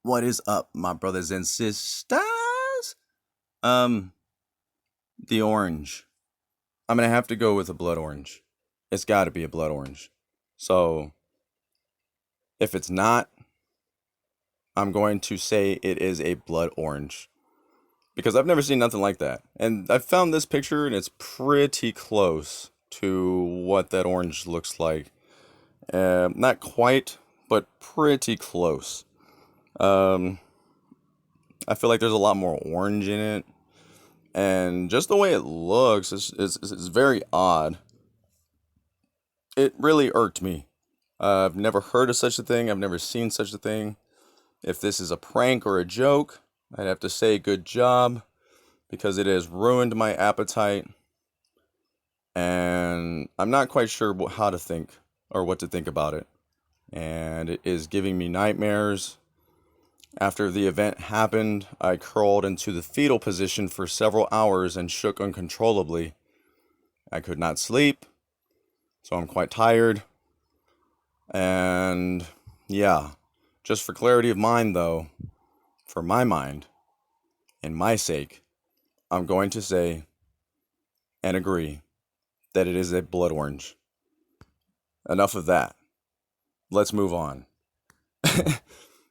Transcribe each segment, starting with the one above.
What is up, my brothers and sisters? Um, the orange. I'm gonna have to go with a blood orange. It's got to be a blood orange. So if it's not, I'm going to say it is a blood orange because I've never seen nothing like that. And I found this picture and it's pretty close to what that orange looks like. Not quite, but pretty close. Um, I feel like there's a lot more orange in it. And just the way it looks is very odd. It really irked me. I've never heard of such a thing. I've never seen such a thing. If this is a prank or a joke, I'd have to say good job because it has ruined my appetite. And I'm not quite sure how to think or what to think about it. And it is giving me nightmares. After the event happened, I curled into the fetal position for several hours and shook uncontrollably. I could not sleep, so I'm quite tired. And yeah, just for clarity of mind though, for my mind and my sake, I'm going to say and agree that it is a blood orange. Enough of that. Let's move on.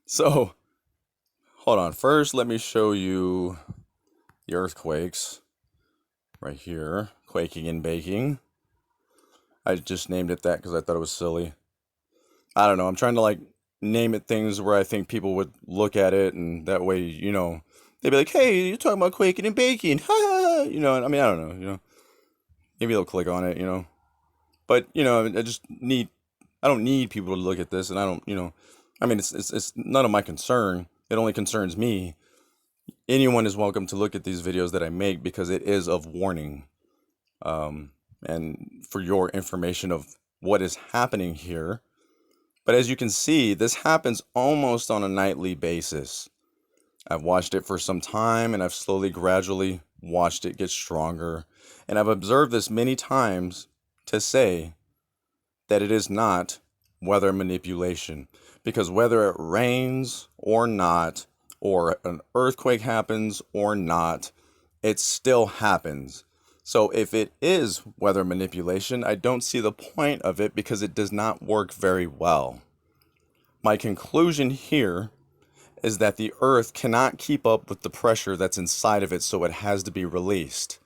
So, hold on. First, let me show you the earthquakes right here. Quaking and baking. I just named it that because I thought it was silly. I don't know. I'm trying to name it things where I think people would look at it and that way, they'd be like, hey, you're talking about quaking and baking. Ha ha. I mean, I don't know. Maybe they'll click on it. But, I don't need people to look at this and I don't, I mean, it's none of my concern. It only concerns me. Anyone is welcome to look at these videos that I make because it is of warning. And for your information of what is happening here. But as you can see, this happens almost on a nightly basis. I've watched it for some time and I've slowly, gradually watched it get stronger. And I've observed this many times to say that it is not weather manipulation. Because whether it rains or not, or an earthquake happens or not, it still happens. So if it is weather manipulation, I don't see the point of it because it does not work very well. My conclusion here is that the earth cannot keep up with the pressure that's inside of it, so it has to be released.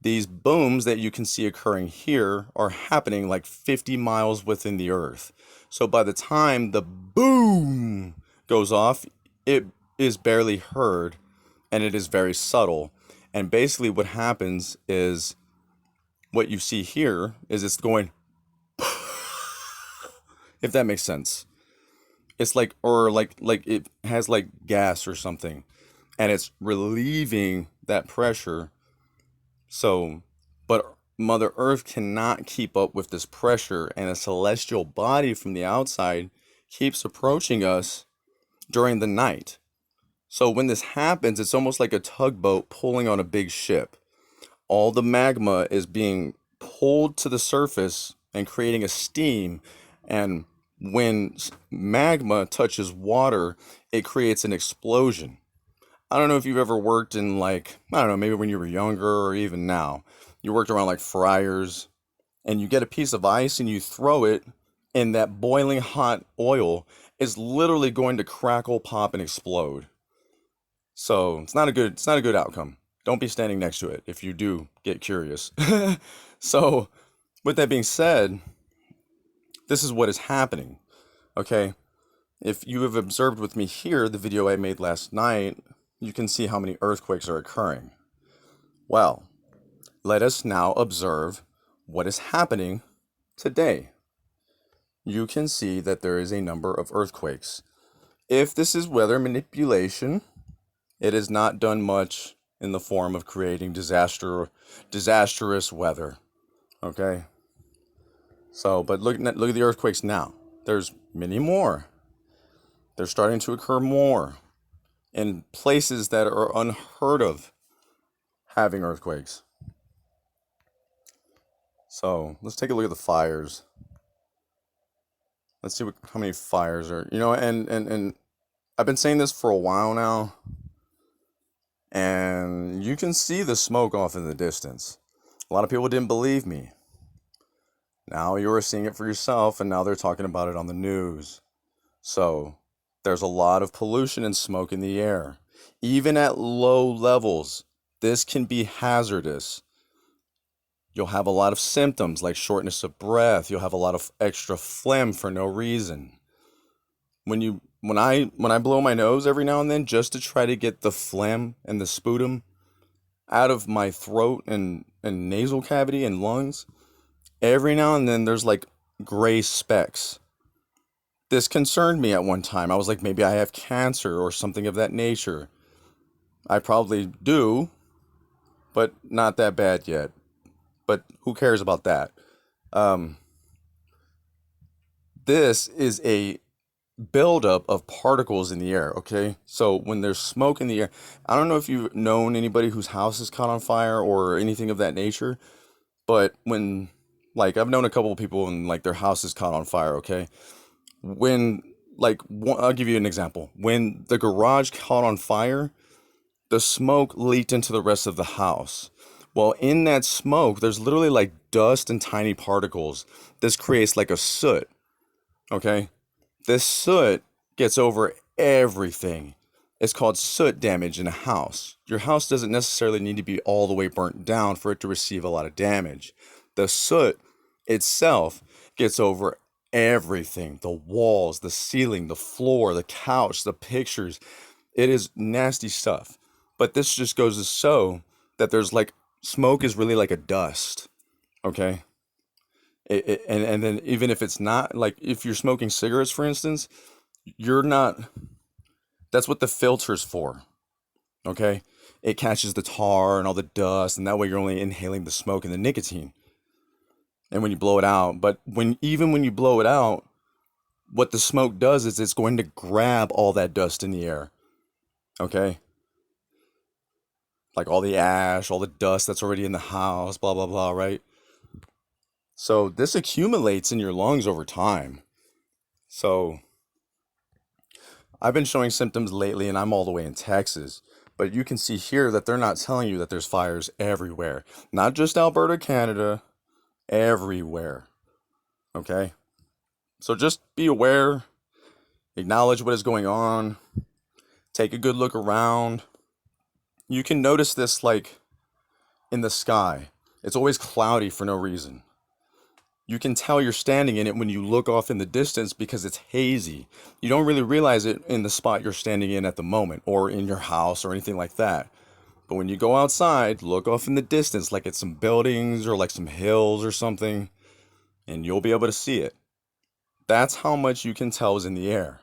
These booms that you can see occurring here are happening like 50 miles within the earth. So by the time the boom goes off, it is barely heard and it is very subtle. And basically what happens is what you see here is it's going, if that makes sense. It's like it has like gas or something and it's relieving that pressure. So, but Mother Earth cannot keep up with this pressure and a celestial body from the outside keeps approaching us during the night. So when this happens, it's almost like a tugboat pulling on a big ship. All the magma is being pulled to the surface and creating a steam. And when magma touches water, it creates an explosion. I don't know if you've ever worked in I don't know, maybe when you were younger or even now. You worked around like fryers and you get a piece of ice and you throw it and that boiling hot oil is literally going to crackle, pop, and explode. So it's not a good outcome. Don't be standing next to it if you do get curious. So, with that being said, this is what is happening. Okay? If you have observed with me here the video I made last night, you can see how many earthquakes are occurring. Well, let us now observe what is happening today. You can see that there is a number of earthquakes. If this is weather manipulation, it has not done much in the form of creating disastrous weather. Okay? So, but look at the earthquakes now. There's many more. They're starting to occur more in places that are unheard of having earthquakes. So, let's take a look at the fires. Let's see how many fires are, and I've been saying this for a while now, and you can see the smoke off in the distance. A lot of people didn't believe me. Now you're seeing it for yourself, and now they're talking about it on the news. So, there's a lot of pollution and smoke in the air. Even at low levels, this can be hazardous. You'll have a lot of symptoms like shortness of breath. You'll have a lot of extra phlegm for no reason. When I blow my nose every now and then just to try to get the phlegm and the sputum out of my throat and nasal cavity and lungs, every now and then there's like gray specks. This concerned me at one time. I was like, maybe I have cancer or something of that nature. I probably do, but not that bad yet. But who cares about that? Um, this is a buildup of particles in the air, okay? So when there's smoke in the air, I don't know if you've known anybody whose house is caught on fire or anything of that nature, but like, I've known a couple of people and, like, their house is caught on fire, okay? When, I'll give you an example. When the garage caught on fire, the smoke leaked into the rest of the house. Well, in that smoke, there's literally like dust and tiny particles. This creates like a soot, okay? This soot gets over everything. It's called soot damage in a house. Your house doesn't necessarily need to be all the way burnt down for it to receive a lot of damage. The soot itself gets over everything: the walls, the ceiling, the floor, the couch, the pictures. It is nasty stuff. But this just goes to show that there's like smoke is really like a dust, okay? And then even if it's not, like if you're smoking cigarettes, for instance, you're not, that's what the filter's for, okay? It catches the tar and all the dust, and that way you're only inhaling the smoke and the nicotine. And when you blow it out, but even when you blow it out, what the smoke does is it's going to grab all that dust in the air, okay? Like all the ash, all the dust that's already in the house, blah, blah, blah, right? So this accumulates in your lungs over time. So I've been showing symptoms lately, and I'm all the way in Texas. But you can see here that they're not telling you that there's fires everywhere. Not just Alberta, Canada, everywhere. Okay? So just be aware, acknowledge what is going on, take a good look around. You can notice this like in the sky. It's always cloudy for no reason. You can tell you're standing in it when you look off in the distance because it's hazy. You don't really realize it in the spot you're standing in at the moment or in your house or anything like that. But when you go outside, look off in the distance like it's some buildings or like some hills or something, and you'll be able to see it. That's how much you can tell is in the air.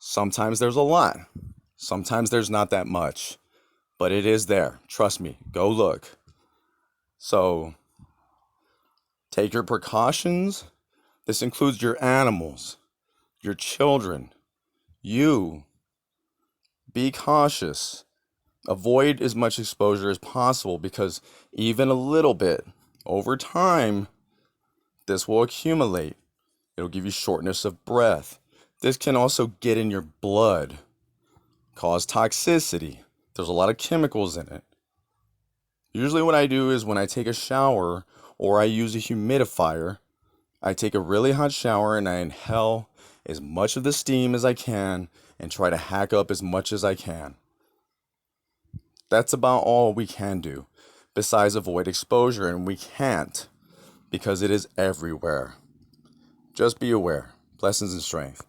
Sometimes there's a lot. Sometimes there's not that much. But it is there. Trust me. Go look. So take your precautions. This includes your animals, your children, you. Be cautious. Avoid as much exposure as possible because even a little bit, over time, this will accumulate. It'll give you shortness of breath. This can also get in your blood, cause toxicity. There's a lot of chemicals in it. Usually what I do is when I take a shower or I use a humidifier, I take a really hot shower and I inhale as much of the steam as I can and try to hack up as much as I can. That's about all we can do besides avoid exposure, and we can't because it is everywhere. Just be aware. Blessings and strength.